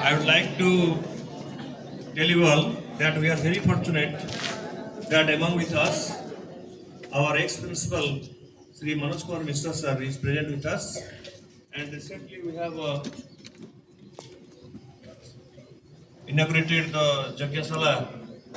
I would like to tell you all that we are very fortunate that among with us, our ex-principal, Sri Manoj Kumar Mishra sir, is present with us. And recently we have inaugurated the Jagyasala,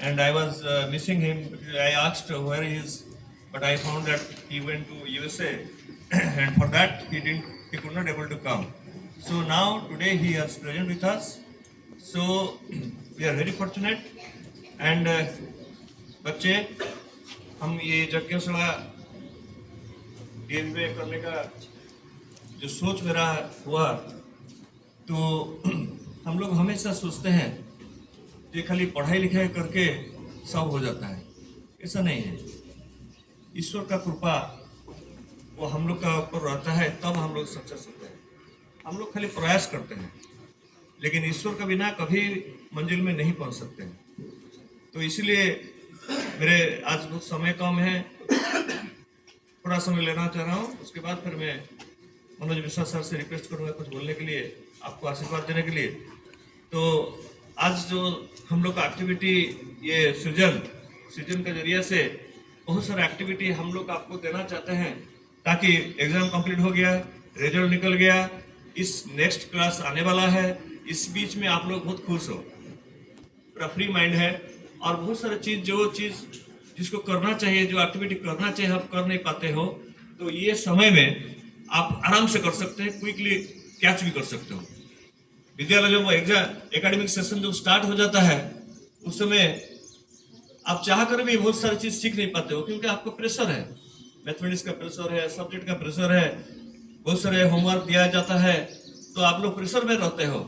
and I was missing him. I asked where he is, but I found that he went to USA, and for that he could not able to come. So now today he is present with us. So we are very fortunate, and बच्चे हम ये यज्ञशाला game में करने का जो सोच मेरा हुआ, तो हम लोग हमेशा सोचते हैं कि खाली पढ़ाई लिखाई करके सब हो जाता है। ऐसा नहीं है। ईश्वर का कृपा वो हम लोग का ऊपर रहता है, तब हम लोग सक्सेस होते हैं। हम लोग खाली प्रयास करते हैं, लेकिन ईश्वर के बिना कभी मंजिल में नहीं पहुंच सकते हैं। तो इसलिए मेरे आज बहुत समय कम है, थोड़ा समय लेना चाह रहा हूँ। उसके बाद फिर मैं मनोज मिश्रा सर से रिक्वेस्ट करूँगा कुछ बोलने के लिए, आपको आशीर्वाद देने के लिए। तो आज जो हम लोग का एक्टिविटी ये सृजन के जरिए से बहुत सारे एक्टिविटी हम लोग आपको देना चाहते हैं, ताकि एग्जाम कंप्लीट हो गया, रिजल्ट निकल गया, इस नेक्स्ट क्लास आने वाला है, इस बीच में आप लोग बहुत खुश हो, पूरा फ्री माइंड है। और बहुत सारे जो चीज़ जिसको करना चाहिए, जो एक्टिविटी करना चाहिए आप कर नहीं पाते हो, तो ये समय में आप आराम से कर सकते हैं, क्विकली कैच भी कर सकते हो। विद्यालय जब एग्जाम एकेडमिक सेशन जब स्टार्ट हो जाता है, उस समय आप चाह कर भी बहुत सारी चीज़ सीख नहीं पाते हो, क्योंकि आपको प्रेशर है, मैथमेटिक्स का प्रेशर है, सब्जेक्ट का प्रेशर है, बहुत सारे होमवर्क दिया जाता है, तो आप लोग प्रेशर में रहते हो।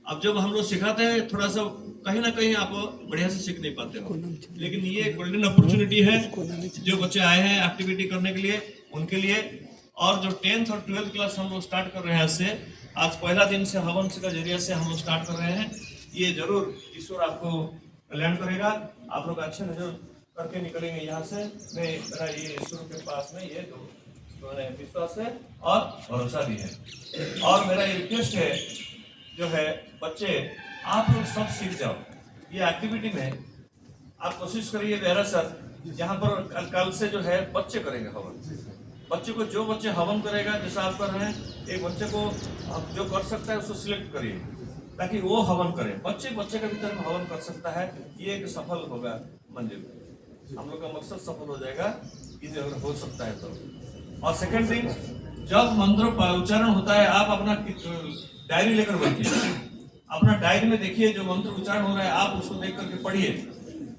अब जब हम लोग सिखाते हैं, थोड़ा सा कहीं ना कहीं आप बढ़िया से सीख नहीं पाते हो, लेकिन ये एक गोल्डन अपॉर्चुनिटी है जो बच्चे आए हैं एक्टिविटी करने के लिए, उनके लिए। और जो 10th और 12th क्लास हम लोग स्टार्ट कर रहे हैं, इससे आज पहला दिन से हवन के जरिए से हम लोग स्टार्ट कर रहे हैं। ये जरूर ईश्वर आपको कल्याण करेगा, आप लोग अच्छे नजर करके निकलेंगे यहाँ से। मेरा ये ईश्वर के पास में ये दो विश्वास है और भरोसा भी है। और मेरा ये रिक्वेस्ट है जो है, बच्चे आप लोग सब सीख जाओ। ये एक्टिविटी में आप कोशिश करिए मेरा सर, यहाँ पर कल से जो है बच्चे करेंगे हवन। बच्चे को जो बच्चे हवन करेगा, जैसा आप कर रहे हैं, एक बच्चे को आप जो कर सकता है उसको सिलेक्ट करिए, ताकि वो हवन करे। बच्चे के भीतर में हवन कर सकता है, ये एक सफल होगा मंजिल। हम लोग का मकसद सफल हो जाएगा, ये अगर हो सकता है तो। और सेकंड थिंग, जब मंत्र उच्चारण होता है, आप अपना डायरी लेकर बैठिए, अपना डायरी में देखिए जो मंत्र उच्चारण हो रहा है, आप उसको देख करके पढ़िए।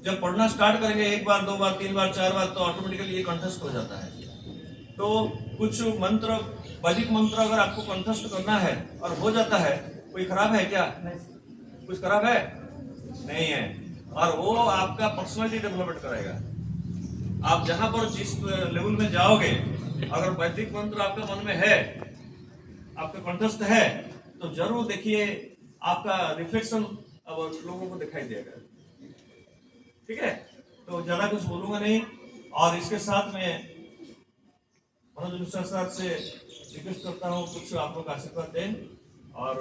जब पढ़ना स्टार्ट करेंगे 1 बार 2 बार 3 बार 4 बार, तो ऑटोमेटिकली ये कंठस्थ हो जाता है। तो कुछ मंत्र, वैदिक मंत्र अगर आपको कंठस्थ करना है और हो जाता है, कोई खराब है क्या? कुछ खराब है? नहीं है। और वो आपका पर्सनालिटी डेवलपमेंट करेगा। आप जहां पर जिस लेवल में जाओगे, अगर वैदिक मंत्र आपके मन में है, आपका कंठस्थ है, तो जरूर देखिए आपका रिफ्लेक्शन अब लोगों को दिखाई देगा। ठीक है, तो ज्यादा कुछ बोलूंगा नहीं। और इसके साथ में मनोज मिश्रा सर से रिक्वेस्ट करता हूँ, कुछ आप लोग आशीर्वाद दें। और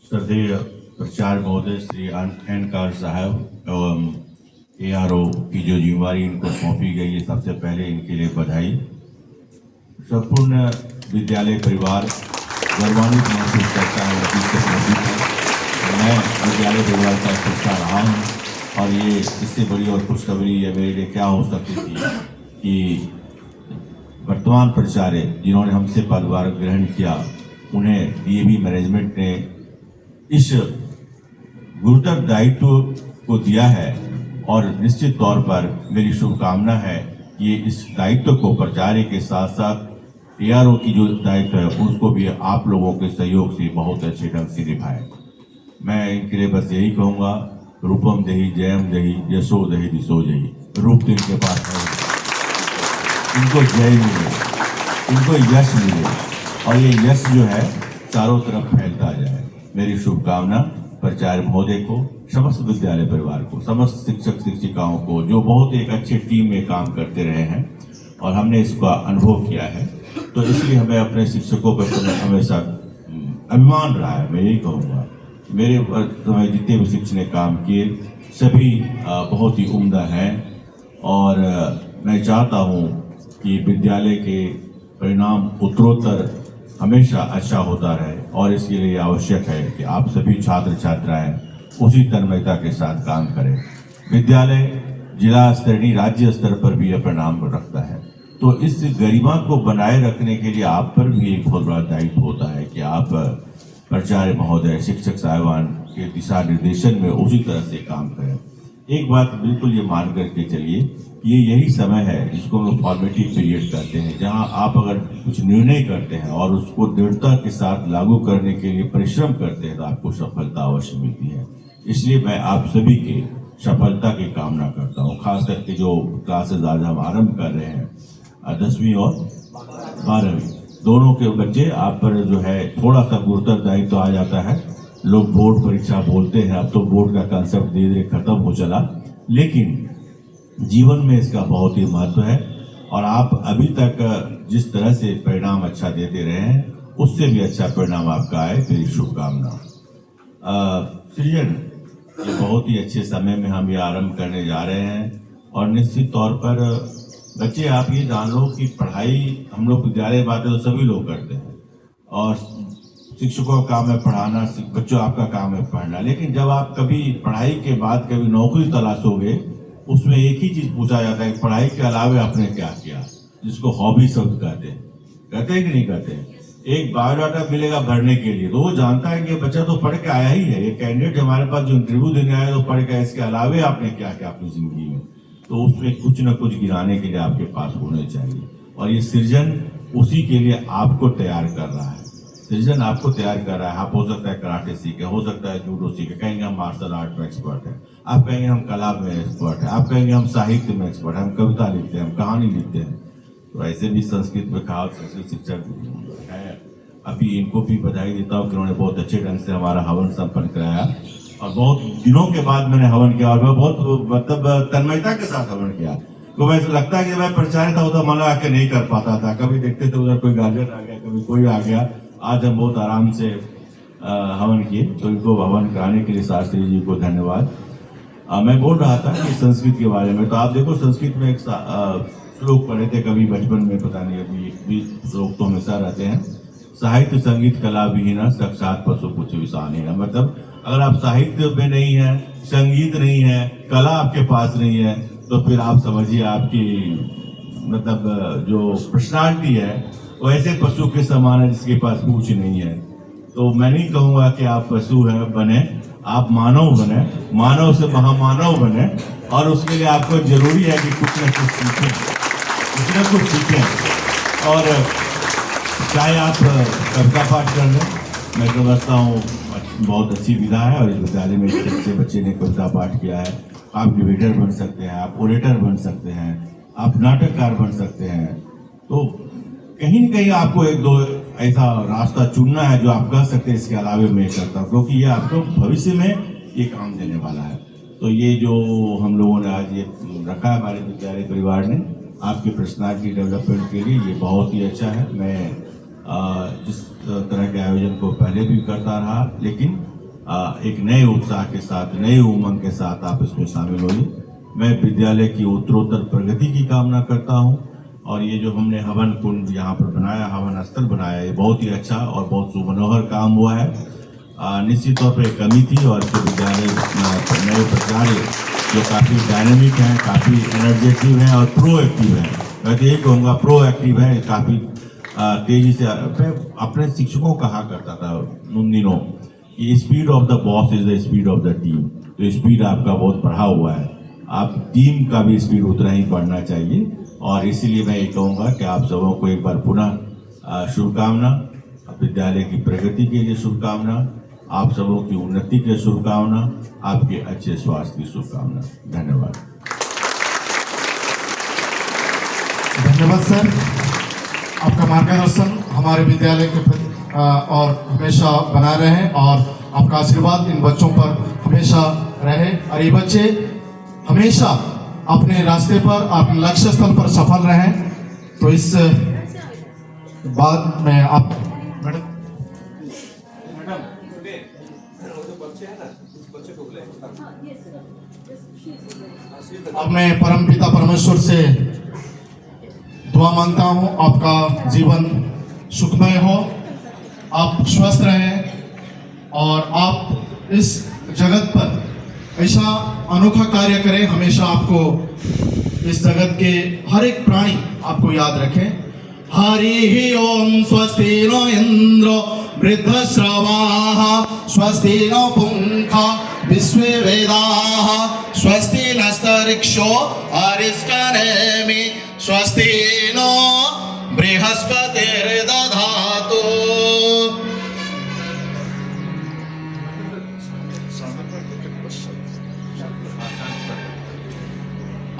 श्रद्धेय प्राचार्य महोदय श्री एन कार साहब एवं ARO की जो जिम्मेवारी इनको सौंपी गई है, सबसे पहले इनके लिए बधाई। संपूर्ण विद्यालय परिवार गौरवान्वित महसूस करता है मैं विद्यालय परिवार का हिस्सा रहा हूँ, और ये इससे बड़ी और खुशखबरी है मेरे लिए क्या हो सकती थी कि वर्तमान प्राचार्य जिन्होंने हमसे पदभार ग्रहण किया, उन्हें DAV मैनेजमेंट ने इस गुरुतर दायित्व को दिया है। और निश्चित तौर पर मेरी शुभकामना है कि इस दायित्व को प्राचार्य के साथ साथ ARO की जो दायित्व है, उसको भी आप लोगों के सहयोग से बहुत अच्छे ढंग से निभाए। मैं इनके लिए बस यही कहूँगा, रूपम देहि जयम देहि यशो देहि दिशो देहि। रूप तो इनके पास है, इनको जय मिले, इनको यश मिले, और ये यश जो है चारों तरफ फैलता जाए। मेरी शुभकामना प्राचार्य महोदय को, समस्त विद्यालय परिवार को, समस्त शिक्षक शिक्षिकाओं को, जो बहुत एक अच्छे टीम में काम करते रहे हैं और हमने इसका अनुभव किया है। तो इसलिए हमें अपने शिक्षकों पर हमेशा अभिमान रहा है। मैं यही कहूँगा, मेरे समय जितने भी शिक्षक ने काम किए सभी बहुत ही उम्दा हैं और मैं चाहता हूँ कि विद्यालय के परिणाम उत्तरोत्तर हमेशा अच्छा होता रहे और इसके लिए आवश्यक है कि आप सभी छात्र छात्राएं उसी तन्मयता के साथ काम करें। विद्यालय जिला स्तर नहीं, राज्य स्तर पर भी यह परिणाम रखता है। तो इस गरिमा को बनाए रखने के लिए आप पर भी एक बहुत बड़ा दायित्व होता है कि आप प्राचार्य महोदय, शिक्षक साहिबान के दिशा निर्देशन में उसी तरह से काम करें। एक बात बिल्कुल ये मान करके चलिए, ये यही समय है जिसको हम लोग फॉर्मेटिव पीरियड कहते हैं, जहां आप अगर कुछ निर्णय करते हैं और उसको दृढ़ता के साथ लागू करने के लिए परिश्रम करते हैं तो आपको सफलता अवश्य मिलती है। इसलिए मैं आप सभी के सफलता की कामना करता हूँ। खास करके जो क्लासेज आज हम आरंभ कर रहे हैं 10वीं और 12वीं दोनों के बच्चे, आप पर जो है थोड़ा सा गुरुतर दायित्व तो आ जाता है। लोग बोर्ड परीक्षा बोलते हैं, अब तो बोर्ड का कंसेप्ट धीरे धीरे खत्म हो चला, लेकिन जीवन में इसका बहुत ही महत्व है और आप अभी तक जिस तरह से परिणाम अच्छा देते रहे हैं उससे भी अच्छा परिणाम आपका आए, मेरी शुभकामना। सृजन, ये बहुत ही अच्छे समय में हम ये आरंभ करने जा रहे हैं और निश्चित तौर पर बच्चे आप ये जान लो कि पढ़ाई हम लोग विद्यालय में आते तो सभी लोग करते हैं और शिक्षकों का काम है पढ़ाना, बच्चों आपका काम है पढ़ना, लेकिन जब आप कभी पढ़ाई के बाद कभी नौकरी तलाशोगे उसमें एक ही चीज पूछा जाता है, पढ़ाई के अलावा आपने क्या किया, जिसको हॉबी शब्द कहते हैं कि नहीं कहते हैं। एक बायोडाटा मिलेगा भरने के लिए, तो वो जानता है कि बच्चा तो पढ़ के आया ही है, ये कैंडिडेट हमारे पास जो इंटरव्यू देने आया तो पढ़ के, इसके अलावा आपने क्या किया अपनी जिंदगी में, तो उसमें कुछ न कुछ गिराने के लिए आपके पास होने चाहिए और ये सृजन उसी के लिए आपको तैयार कर रहा है। सृजन आपको तैयार कर रहा है। आप हो सकता है कराटे सीखे, हो सकता है जूडो सीखे, कहेंगे हम मार्शल आर्ट में एक्सपर्ट हैं, आप कहेंगे हम कला में एक्सपर्ट हैं, आप कहेंगे हम साहित्य में एक्सपर्ट हैं, हम कविता लिखते हैं, हम कहानी लिखते हैं। तो ऐसे भी संस्कृत में कहा, संस्कृत शिक्षक है, अभी इनको भी बधाई देता हूँ कि उन्होंने बहुत अच्छे ढंग से हमारा हवन संपन्न कराया और बहुत दिनों के बाद मैंने हवन किया और मैं बहुत मतलब तन्मयता के साथ हवन किया। तो वैसे लगता है कि मैं प्राचार्य था होता मन आके नहीं कर पाता था, कभी देखते थे उधर कोई गार्जियन आ गया, कभी कोई आ गया। आज हम बहुत आराम से हवन किए, तो इनको हवन कराने के लिए शास्त्री जी को धन्यवाद। मैं बोल रहा था कि संस्कृत के बारे में, तो आप देखो संस्कृत में एक श्लोक पढ़े थे कभी बचपन में, पता नहीं अभी श्लोक तो हमेशा रहते हैं, साहित्य संगीत कला विहीन साक्षात पशु कुछ विषान है। मतलब अगर आप साहित्य में नहीं है, संगीत नहीं है, कला आपके पास नहीं है, तो फिर आप समझिए आपकी मतलब जो पर्सनालिटी है वो ऐसे पशु के समान है जिसके पास पूंछ नहीं है। तो मैं नहीं कहूँगा कि आप पशु है बने, आप मानव बने, मानव से महामानव बने और उसके लिए आपको जरूरी है कि कुछ न कुछ सीखें, कुछ न कुछ सीखें। और चाहे आप कविता पाठ कर लें, मैं समझता हूँ बहुत अच्छी विधा है और इस विद्यालय में एक अच्छे बच्चे ने कविता पाठ किया है। आप डिबेटर बन सकते हैं, आप ओरेटर बन सकते हैं, आप नाटककार बन सकते हैं। तो कहीं न कहीं आपको एक दो ऐसा रास्ता चुनना है जो आप कह सकते हैं इसके अलावा मैं करता हूँ, क्योंकि ये आपको भविष्य में ये काम देने वाला है। तो ये जो हम लोगों ने आज ये रखा है हमारे विद्यालय परिवार ने आपके पर्सनालिटी डेवलपमेंट के लिए, ये बहुत ही अच्छा है। मैं इस तरह के आयोजन को पहले भी करता रहा, लेकिन एक नए उत्साह के साथ, नए उमंग के साथ आप इसमें शामिल होइए। मैं विद्यालय की उत्तरोत्तर प्रगति की कामना करता हूँ और ये जो हमने हवन कुंड यहाँ पर बनाया, हवन स्थल बनाया, ये बहुत ही अच्छा और बहुत सुमनोहर काम हुआ है। निश्चित तौर पर एक कमी थी और इसके विद्यालय नए प्राचार्य जो काफ़ी डायनेमिक हैं, काफ़ी एनर्जेटिव हैं और प्रोएक्टिव हैं। मैं तो यही कहूँगा प्रोएक्टिव है, काफ़ी तेजी से। मैं अपने शिक्षकों को कहा करता था उन दिनों कि speed of the boss is the speed of the team. तो स्पीड आपका बहुत बढ़ा हुआ है, आप टीम का भी स्पीड उतना ही बढ़ना चाहिए। और इसीलिए मैं ये कहूँगा कि आप सबों को एक बार पुनः शुभकामना, विद्यालय की प्रगति के लिए शुभकामना, आप सबों की उन्नति के लिए शुभकामना, आपके अच्छे स्वास्थ्य की शुभकामना। धन्यवाद। धन्यवाद सर, आपका मार्गदर्शन हमारे विद्यालय के प्रति और हमेशा बना रहे और आपका आशीर्वाद इन बच्चों पर हमेशा रहे और ये बच्चे हमेशा अपने रास्ते पर अपने लक्ष्य स्थल पर सफल रहें। तो इस बात में आप मैडम अब मैं परम पिता परमेश्वर से दुआ मांगता हूँ, आपका जीवन सुखमय हो, आप स्वस्थ रहें और आप इस जगत पर ऐसा अनोखा कार्य करें। हमेशा आपको इस जगत के हर एक प्राणी आपको याद रखें। हरि ओम स्वस्ति नो इंद्रो वृद्धश्रवाः स्वस्ति नो पुंखा विश्वे वेदाः स्वस्ति नस्तरिक्षो अरिष्टनेमि स्वस्ति नो बृहस्पतिर्दधातु।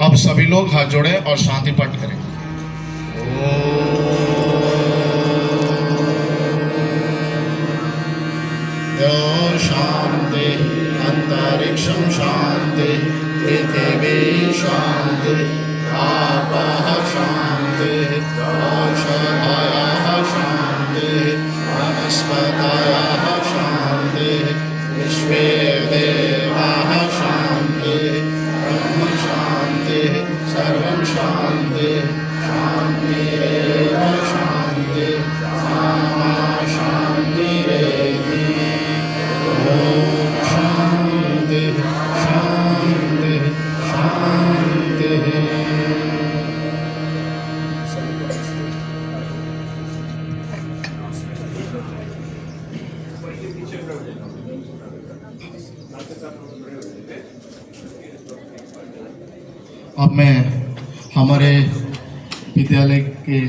अब सभी लोग हाथ जोड़े और शांति पाठ करें। ओम शांति अंतरिक्षं शांति पृथिवी शांति आपः शांति औषधयः शांति वनस्पतयः शांति विश्वे देवाः शांति ब्रह्म शांति सर्वं शांति शांतिरेव शांति सामा शांतिरेधि। ओम शांति शांति शांति। अब मैं हमारे विद्यालय के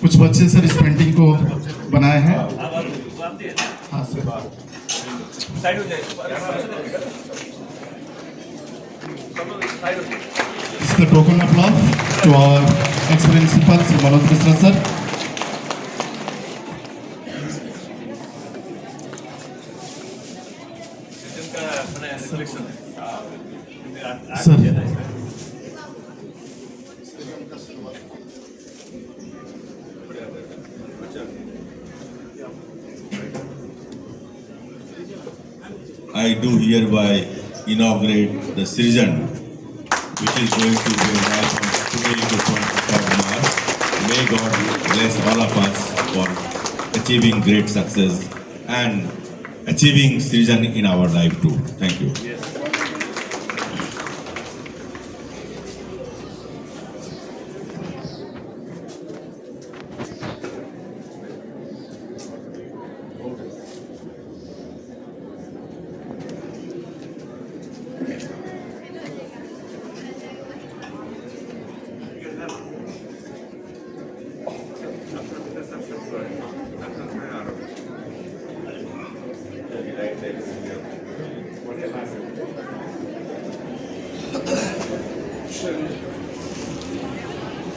कुछ बच्चे सर इस पेंटिंग को बनाए हैं। हाँ sir, It's the token of love to our ex-principal Sri Manoj Mishra sir. Sir I do hereby inaugurate the Srijan, which is going to be held from today to 23rd March. May God bless all of us for achieving great success and achieving Srijan in our life too. Thank you.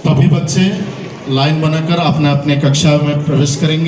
सभी बच्चे line बनाकर अपने अपने कक्षा में प्रवेश करेंगे।